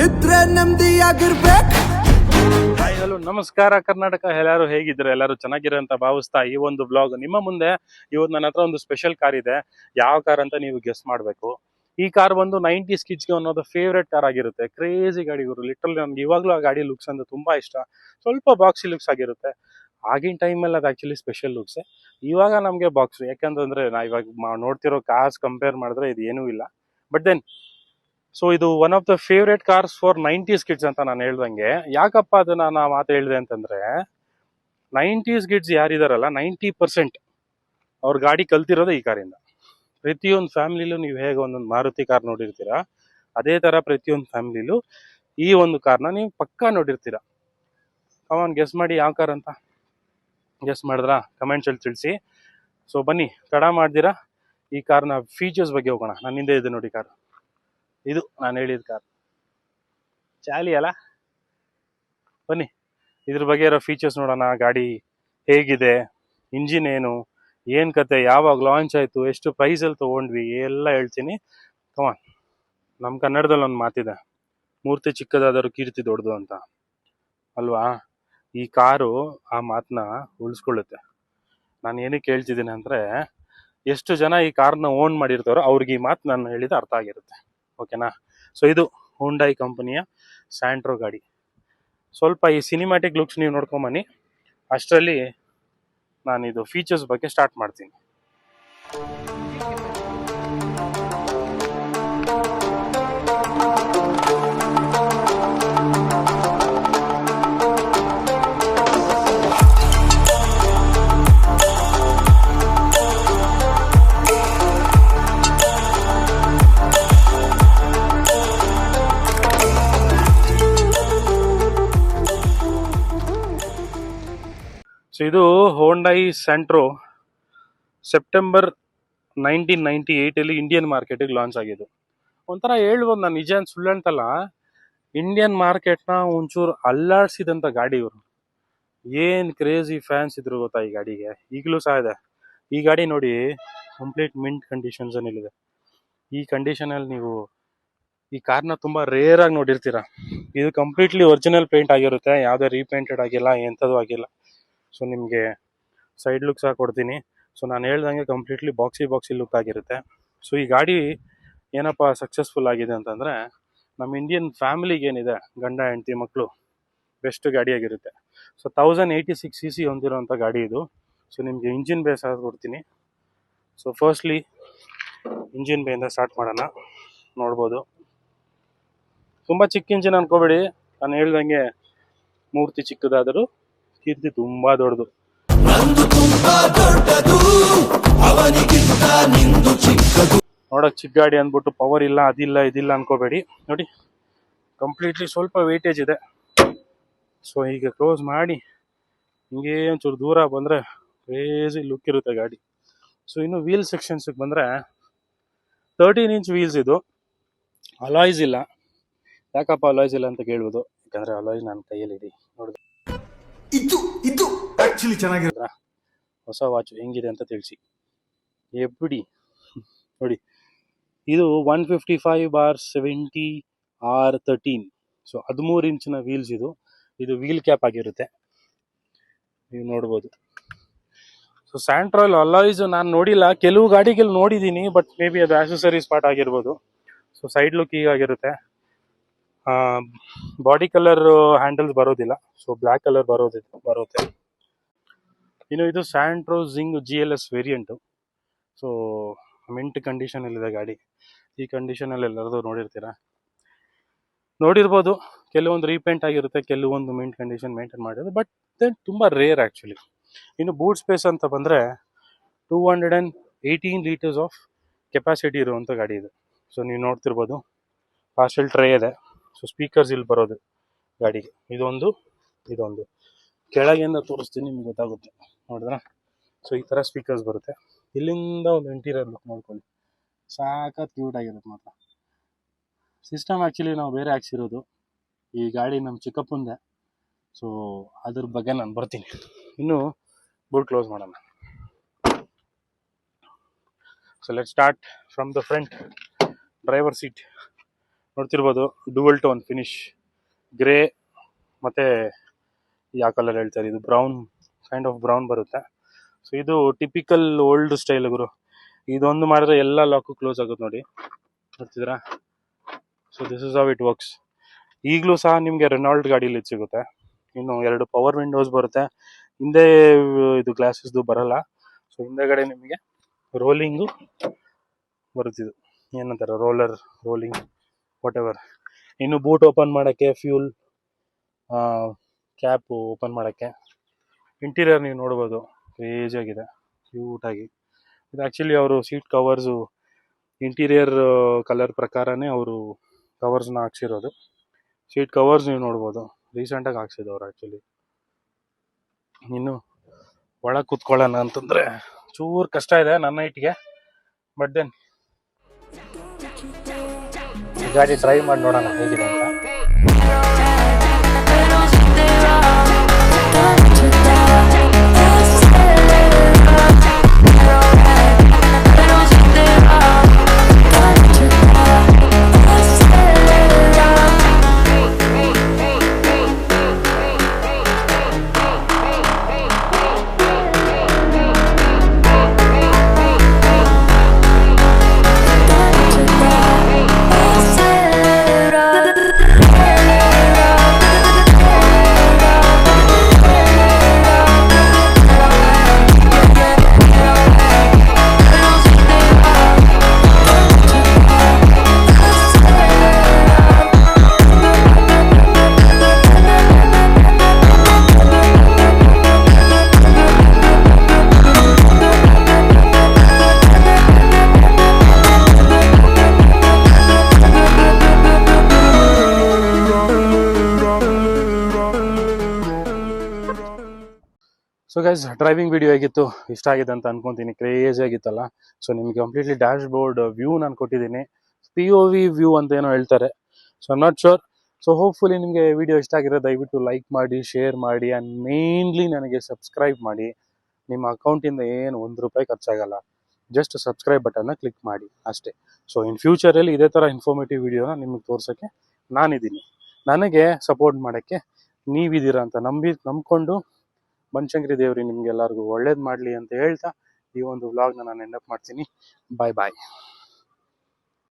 ಇದ್ರೆ ನೆಮ್ಮದಿಯಾಗಿರ್ಬೇಕು. ಹಲೋ ನಮಸ್ಕಾರ ಕರ್ನಾಟಕ. ಎಲ್ಲರೂ ಹೇಗಿದ್ರೆ ಎಲ್ಲರೂ ಚೆನ್ನಾಗಿರೋ ಅಂತ ಭಾವಿಸ್ತಾ ಈ ಒಂದು ಬ್ಲಾಗ್ ನಿಮ್ಮ ಮುಂದೆ. ಇವತ್ತು ನನ್ನ ಹತ್ರ ಒಂದು ಸ್ಪೆಷಲ್ ಕಾರ್ ಇದೆ. ಯಾವ ಕಾರ್ ಅಂತ ನೀವು ಗೆಸ್ ಮಾಡಬೇಕು. ಈ ಕಾರ್ ಬಂದು 90s ಕಿಡ್ಸ್ಗೆ ಅನ್ನೋದು ಫೇವ್ರೆಟ್ ಕಾರ್ ಆಗಿರುತ್ತೆ. ಕ್ರೇಜಿ ಗಾಡಿ ಗುರು. ಲಿಟ್ರಲಿ ನಮ್ಗೆ ಇವಾಗಲೂ ಆ ಗಾಡಿ ಲುಕ್ಸ್ ಅಂದ್ರೆ ತುಂಬಾ ಇಷ್ಟ. ಸ್ವಲ್ಪ ಬಾಕ್ಸಿ ಲುಕ್ಸ್ ಆಗಿರುತ್ತೆ. ಆಗಿನ ಟೈಮಲ್ಲಿ ಅದು ಆಕ್ಚುಲಿ ಸ್ಪೆಷಲ್ ಲುಕ್ಸ್. ಇವಾಗ ನಮಗೆ ಬಾಕ್ಸ್, ಯಾಕಂತಂದ್ರೆ ನಾ ಇವಾಗ ನೋಡ್ತಿರೋ ಕಾರ್ಸ್ ಕಂಪೇರ್ ಮಾಡಿದ್ರೆ ಇದು ಏನೂ ಇಲ್ಲ. ಬಟ್ ದೆನ್ ಇದು one of the favourite cars for 90s kids ಅಂತ ನಾನು ಹೇಳ್ದಂಗೆ. ಯಾಕಪ್ಪ ಅದನ್ನ ನಾ ಮಾತು ಹೇಳಿದೆ ಅಂತಂದ್ರೆ, 90s ಕಿಡ್ಸ್ ಯಾರಿದಾರಲ್ಲ 90% ಅವ್ರ ಗಾಡಿ ಕಲ್ತಿರೋದೇ ಈ ಕಾರಿಂದ. ಪ್ರತಿಯೊಂದು ಫ್ಯಾಮಿಲಿಲೂ ನೀವು ಹೇಗೆ ಒಂದೊಂದು ಮಾರುತಿ ಕಾರ್ ನೋಡಿರ್ತೀರಾ, ಅದೇ ತರ ಪ್ರತಿಯೊಂದು ಫ್ಯಾಮಿಲಿಲೂ ಈ ಒಂದು ಕಾರ್ನ ನೀವು ಪಕ್ಕಾ ನೋಡಿರ್ತೀರಾ. ಕಮಾನ್ ಗೆಸ್ ಮಾಡಿ ಯಾವ ಕಾರ್ ಅಂತ. ಗೆಸ್ ಮಾಡಿದ್ರಾ? ಕಮೆಂಟ್ಸ್ ಅಲ್ಲಿ ತಿಳಿಸಿ. ಸೊ ಬನ್ನಿ ತಡ ಮಾಡ್ದಿರಾ ಈ ಕಾರ್ನ ಫೀಚರ್ಸ್ ಬಗ್ಗೆ ಹೋಗೋಣ. ನನ್ನ ಹಿಂದೆ ಇದೆ ನೋಡಿ ಕಾರ್. ಇದು ನಾನು ಹೇಳಿದ ಕಾರ್. ಚಾಲಿ ಅಲ್ಲ? ಬನ್ನಿ ಇದ್ರ ಬಗ್ಗೆ ಇರೋ ಫೀಚರ್ಸ್ ನೋಡೋಣ. ಗಾಡಿ ಹೇಗಿದೆ, ಇಂಜಿನ್ ಏನ್ ಕತೆ, ಯಾವಾಗ ಲಾಂಚ್ ಆಯ್ತು, ಎಷ್ಟು ಪ್ರೈಸಲ್ಲಿ ತೊಗೊಂಡ್ವಿ ಎಲ್ಲ ಹೇಳ್ತೀನಿ. ಕಮಾನ್. ನಮ್ಮ ಕನ್ನಡದಲ್ಲಿ ಒಂದು ಮಾತಿದೆ, ಮೂರ್ತಿ ಚಿಕ್ಕದಾದರೂ ಕೀರ್ತಿ ದೊಡ್ಡದು ಅಂತ ಅಲ್ವಾ? ಈ ಕಾರು ಆ ಮಾತನ್ನ ಉಳಿಸ್ಕೊಳ್ಳುತ್ತೆ. ನಾನು ಏನಕ್ಕೆ ಹೇಳ್ತಿದ್ದೀನಿ ಅಂದರೆ, ಎಷ್ಟು ಜನ ಈ ಕಾರ್ನ ಓನ್ ಮಾಡಿರ್ತಾರೋ ಅವ್ರಿಗೆ ಈ ಮಾತು ನಾನು ಹೇಳಿದ ಅರ್ಥ ಆಗಿರುತ್ತೆ. ಓಕೆನಾ? ಸೊ ಇದು ಹುಂಡೈ ಕಂಪನಿಯ ಸ್ಯಾಂಟ್ರೋ ಗಾಡಿ. ಸ್ವಲ್ಪ ಈ ಸಿನಿಮ್ಯಾಟಿಕ್ ಲುಕ್ಸ್ ನೀವು ನೋಡ್ಕೊಂಬನ್ನಿ. ಅಷ್ಟರಲ್ಲಿ ನಾನು ಇದು ಫೀಚರ್ಸ್ ಬಗ್ಗೆ ಸ್ಟಾರ್ಟ್ ಮಾಡ್ತೀನಿ. ಸೊ ಇದು ಹೋಂಡೈ ಸ್ಯಾಂಟ್ರೋ ಸೆಪ್ಟೆಂಬರ್ 1998 ಇಂಡಿಯನ್ ಮಾರ್ಕೆಟಿಗೆ ಲಾಂಚ್ ಆಗಿದ್ದು. ಒಂಥರ ಹೇಳ್ಬೋದು, ನಾನು ನಿಜ ಸುಳ್ಳು ಅಂತಲ್ಲ, ಇಂಡಿಯನ್ ಮಾರ್ಕೆಟ್ನ ಒಂಚೂರು ಅಲ್ಲಾಡಿಸಿದಂಥ ಗಾಡಿ ಇವರು. ಏನು ಕ್ರೇಜಿ ಫ್ಯಾನ್ಸ್ ಇದ್ರು ಗೊತ್ತಾ ಈ ಗಾಡಿಗೆ. ಈಗಲೂ ಸಹ ಇದೆ. ಈ ಗಾಡಿ ನೋಡಿ ಕಂಪ್ಲೀಟ್ ಮಿಂಟ್ ಕಂಡೀಷನ್ಸ್ ಏನಿದೆ. ಈ ಕಂಡೀಷನಲ್ಲಿ ನೀವು ಈ ಕಾರ್ನ ತುಂಬ ರೇರ್ ಆಗಿ ನೋಡಿರ್ತೀರ. ಇದು ಕಂಪ್ಲೀಟ್ಲಿ ಒರಿಜಿನಲ್ ಪೇಂಟ್ ಆಗಿರುತ್ತೆ, ಯಾವುದೇ ರೀಪೇಂಟೆಡ್ ಆಗಿಲ್ಲ, ಎಂಥದ್ದು ಆಗಿಲ್ಲ. ಸೊ ನಿಮಗೆ ಸೈಡ್ ಲುಕ್ ಸಹ ಕೊಡ್ತೀನಿ. ಸೊ ನಾನು ಹೇಳ್ದಂಗೆ ಕಂಪ್ಲೀಟ್ಲಿ ಬಾಕ್ಸಿ ಲುಕ್ ಆಗಿರುತ್ತೆ. ಸೊ ಈ ಗಾಡಿ ಏನಪ್ಪ ಸಕ್ಸಸ್ಫುಲ್ ಆಗಿದೆ ಅಂತಂದರೆ, ನಮ್ಮ ಇಂಡಿಯನ್ ಫ್ಯಾಮಿಲಿಗೆ ಏನಿದೆ, ಗಂಡ ಹೆಂಡತಿ ಮಕ್ಕಳು, ಬೆಸ್ಟ್ ಗಾಡಿಯಾಗಿರುತ್ತೆ. ಸೊ 1086 cc ಹೊಂದಿರೋಂಥ ಗಾಡಿ ಇದು. ಸೊ ನಿಮಗೆ ಇಂಜಿನ್ ಬೇ ಸಹ ಕೊಡ್ತೀನಿ. ಸೊ ಫಸ್ಟ್ಲಿ ಇಂಜಿನ್ ಬೇಯಿಂದ ಸ್ಟಾರ್ಟ್ ಮಾಡೋಣ. ನೋಡ್ಬೋದು ತುಂಬ ಚಿಕ್ಕ ಇಂಜಿನ್ ಅನ್ಕೋಬೇಡಿ. ನಾನು ಹೇಳ್ದಂಗೆ ಮೂರ್ತಿ ಚಿಕ್ಕದಾದರೂ ಕೀರ್ತಿ ತುಂಬಾ ದೊಡ್ಡದು. ನೋಡಕ್ ಚಿಕ್ಕ ಗಾಡಿ ಅಂದ್ಬಿಟ್ಟು ಪವರ್ ಇಲ್ಲ, ಅದಿಲ್ಲ ಇದಿಲ್ಲ ಅನ್ಕೋಬೇಡಿ. ನೋಡಿ ಕಂಪ್ಲೀಟ್ಲಿ ಸ್ವಲ್ಪ ವೇಟೇಜ್ ಇದೆ. ಸೊ ಈಗ ಕ್ಲೋಸ್ ಮಾಡಿ ಹಿಂಗೆ ಒಂಚೂರು ದೂರ ಬಂದ್ರೆ ಕ್ರೇಜಿ ಲುಕ್ ಇರುತ್ತೆ ಗಾಡಿ. ಸೊ ಇನ್ನು ವೀಲ್ ಸೆಕ್ಷನ್ಸ್ಗೆ ಬಂದ್ರೆ 13 inch ವೀಲ್ಸ್. ಇದು ಅಲಾಯ್ಸ್ ಇಲ್ಲ. ಯಾಕಪ್ಪ ಅಲಾಯ್ಸ್ ಇಲ್ಲ ಅಂತ ಕೇಳ್ಬೋದು, ಯಾಕಂದ್ರೆ ಅಲಾಯ್ಸ್ ನನ್ನ ಕೈಯಲ್ಲಿ ನೋಡಿದ್ರೆ ಇದು ಆಕ್ಚುಲಿ ಚೆನ್ನಾಗಿರುತ್ತೆ. ಹೊಸ ವಾಚ್ ಹೆಂಗಿದೆ ಅಂತ ತಿಳಿಸಿ. ಎಬ್ಬಿಡಿ ನೋಡಿ, ಇದು 155/70R13. ಸೊ 13 ಇಂಚಿನ ವೀಲ್ಸ್ ಇದು. ಇದು ವೀಲ್ ಕ್ಯಾಪ್ ಆಗಿರುತ್ತೆ, ನೀವು ನೋಡ್ಬೋದು. ಸೊ ಸ್ಯಾಂಟ್ರೋಲ್ ಅಲಾಯ್ಸ್ ನಾನು ನೋಡಿಲ್ಲ, ಕೆಲವು ಗಾಡಿಗಳು ನೋಡಿದ್ದೀನಿ, ಬಟ್ ಮೇ ಬಿ ಅದು ಆಕ್ಸೆಸರೀಸ್ ಪಾರ್ಟ್ ಆಗಿರ್ಬೋದು. ಸೊ ಸೈಡ್ ಲುಕ್ ಹೀಗಾಗಿರುತ್ತೆ. ಬಾಡಿ ಕಲರ್ ಹ್ಯಾಂಡಲ್ಸ್ ಬರೋದಿಲ್ಲ, ಸೊ ಬ್ಲ್ಯಾಕ್ ಕಲರ್ ಬರುತ್ತೆ. ಇನ್ನು ಇದು Santro Zing GLS variant. So mint ಕಂಡೀಷನಲ್ಲಿದೆ ಗಾಡಿ. ಈ ಕಂಡೀಷನಲ್ಲಿ ಎಲ್ಲರದು ನೋಡಿರ್ಬೋದು. ಕೆಲವೊಂದು ರೀಪೇಂಟ್ ಆಗಿರುತ್ತೆ, ಕೆಲವೊಂದು ಮಿಂಟ್ ಕಂಡೀಷನ್ ಮೇಂಟೈನ್ ಮಾಡಿರೋದು, ಬಟ್ ದೆನ್ ತುಂಬ ರೇರ್ ಆ್ಯಕ್ಚುಲಿ. ಇನ್ನು ಬೂಟ್ ಸ್ಪೇಸ್ ಅಂತ ಬಂದರೆ 218 ಲೀಟರ್ಸ್ ಆಫ್ ಕೆಪಾಸಿಟಿ ಇರುವಂಥ ಗಾಡಿ ಇದು. ಸೊ ನೀವು ನೋಡ್ತಿರ್ಬೋದು, ಪಾರ್ಸೆಲ್ ಟ್ರೇ ಇದೆ. ಸೊ ಸ್ಪೀಕರ್ಸ್ ಇಲ್ಲಿ ಬರೋದು ಗಾಡಿಗೆ. ಇದೊಂದು ಕೆಳಗಿಂದ ತೋರಿಸ್ತೀನಿ, ನಿಮ್ಗೆ ಗೊತ್ತಾಗುತ್ತೆ ನೋಡಿದ್ರಾ. ಸೊ ಈ ಥರ ಸ್ಪೀಕರ್ಸ್ ಬರುತ್ತೆ. ಇಲ್ಲಿಂದ ಒಂದು ಇಂಟೀರಿಯರ್ ಲುಕ್ ನೋಡ್ಕೊಳ್ಳಿ, ಸಾಕಾಗಿ ಕ್ಯೂಟ್ ಆಗಿರುತ್ತೆ ಮಾತ್ರ. ಸಿಸ್ಟಮ್ ಆ್ಯಕ್ಚುಲಿ ನಾವು ಬೇರೆ ಹಾಕ್ಸಿರೋದು. ಈ ಗಾಡಿ ನಮ್ಮ ಚಿಕ್ಕಪ್ಪಂದೆ. ಸೊ ಅದ್ರ ಬಗ್ಗೆ ನಾನು ಬರ್ತೀನಿ. ಇನ್ನು ಬೂಟ್ ಕ್ಲೋಸ್ ಮಾಡೋಣ. So let start from the front. Driver seat ನೋಡ್ತಿರ್ಬೋದು ಡುವಲ್ ಟೋನ್ ಫಿನಿಶ್, ಗ್ರೇ ಮತ್ತು ಯಾವ ಕಲರ್ ಹೇಳ್ತಾರೆ, ಇದು ಬ್ರೌನ್, ಕೈಂಡ್ ಆಫ್ ಬ್ರೌನ್ ಬರುತ್ತೆ. ಸೊ ಇದು ಟಿಪಿಕಲ್ ಓಲ್ಡ್ ಸ್ಟೈಲ್ ಗುರು. ಇದೊಂದು ಮಾಡಿದ್ರೆ ಎಲ್ಲ ಲಾಕು ಕ್ಲೋಸ್ ಆಗುತ್ತೆ ನೋಡಿ, ನೋಡ್ತಿದ್ದೀರಾ. So this is how it works. ಈಗಲೂ ಸಹ ನಿಮಗೆ ರೆನಾಲ್ಡ್ ಗಾಡೀಲಿ ಇದು ಸಿಗುತ್ತೆ. ಇನ್ನು 2 ಪವರ್ ವಿಂಡೋಸ್ ಬರುತ್ತೆ, ಹಿಂದೆ ಇದು ಗ್ಲಾಸಸ್ದು ಬರಲ್ಲ. ಸೊ ಹಿಂದೆಗಡೆ ನಿಮಗೆ ರೋಲಿಂಗು ಬರುತ್ತಿದ್ದು, ಏನಂತಾರೆ ರೋಲಿಂಗ್ ವಾಟ್ ಎವರ್. ಇನ್ನು ಬೂಟ್ ಓಪನ್ ಮಾಡೋಕ್ಕೆ, ಫ್ಯೂಲ್ ಕ್ಯಾಪ್ ಓಪನ್ ಮಾಡೋಕ್ಕೆ, ಇಂಟೀರಿಯರ್ ನೀವು ನೋಡ್ಬೋದು ಕ್ರೇಜಿಯಾಗಿದೆ, ಕ್ಯೂಟಾಗಿ. ಇದು ಆ್ಯಕ್ಚುಲಿ ಅವರು ಸೀಟ್ ಕವರ್ಸು ಇಂಟೀರಿಯರ್ ಕಲರ್ ಪ್ರಕಾರನೇ ಅವರು ಕವರ್ಸ್ನ ಹಾಕ್ಸಿರೋದು. ಸೀಟ್ ಕವರ್ಸ್ ನೀವು ನೋಡ್ಬೋದು, ರೀಸೆಂಟಾಗಿ ಹಾಕ್ಸಿದವ್ರು ಆ್ಯಕ್ಚುಲಿ. ಇನ್ನು ಒಳಗೆ ಕೂತ್ಕೊಳ್ಳೋಣ ಅಂತಂದರೆ ಚೂರು ಕಷ್ಟ ಇದೆ ನನ್ನ ಹೈಟ್ಗೆ, ಬಟ್ ದೆನ್ ಈ ಗಾಡಿ ಡ್ರೈವ್ ಮಾಡಿ ನೋಡೋಣ ಹೇಗಿದೆ ಅಂತ. ಸೊ ಗೈಸ್, ಡ್ರೈವಿಂಗ್ ವಿಡಿಯೋ ಹೇಗಿತ್ತು, ಇಷ್ಟ ಆಗಿದೆ ಅಂತ ಅನ್ಕೊಂತೀನಿ. ಕ್ರೇಜಿ ಆಗಿತ್ತಲ್ಲ. ಸೊ ನಿಮಗೆ ಕಂಪ್ಲೀಟ್ಲಿ ಡ್ಯಾಶ್ ಬೋರ್ಡ್ ವ್ಯೂ ನಾನು ಕೊಟ್ಟಿದ್ದೀನಿ. POV ವ್ಯೂ ಅಂತ ಏನೋ ಹೇಳ್ತಾರೆ. So I'm not sure. So hopefully ನಿಮಗೆ ವಿಡಿಯೋ ಇಷ್ಟ ಆಗಿರೋ ದಯವಿಟ್ಟು ಲೈಕ್ ಮಾಡಿ, ಶೇರ್ ಮಾಡಿ, ಆ್ಯಂಡ್ ಮೇನ್ಲಿ ನನಗೆ ಸಬ್ಸ್ಕ್ರೈಬ್ ಮಾಡಿ. ನಿಮ್ಮ ಅಕೌಂಟಿಂದ ಏನು ₹1 ಖರ್ಚಾಗಲ್ಲ, ಜಸ್ಟ್ ಸಬ್ಸ್ಕ್ರೈಬ್ ಬಟನ್ನ ಕ್ಲಿಕ್ ಮಾಡಿ ಅಷ್ಟೇ. ಸೊ ಇನ್ ಫ್ಯೂಚರಲ್ಲಿ ಇದೇ ಥರ ಇನ್ಫಾರ್ಮೇಟಿವ್ ವಿಡಿಯೋನ ನಿಮಗೆ ತೋರ್ಸೋಕ್ಕೆ ನಾನಿದ್ದೀನಿ. ನನಗೆ ಸಪೋರ್ಟ್ ಮಾಡೋಕ್ಕೆ ನೀವಿದ್ದೀರಾ ಅಂತ ನಂಬ್ಕೊಂಡು ಬನಶಂಕರಿ ದೇವ್ರಿ ನಿಮ್ಗೆಲ್ಲರಿಗೂ ಒಳ್ಳೇದು ಮಾಡಲಿ ಅಂತ ಹೇಳ್ತಾ ಈ ಒಂದು ವ್ಲಾಗ್ನ ನಾನು ಎಂಡಪ್ ಮಾಡ್ತೀನಿ. ಬಾಯ್ ಬಾಯ್.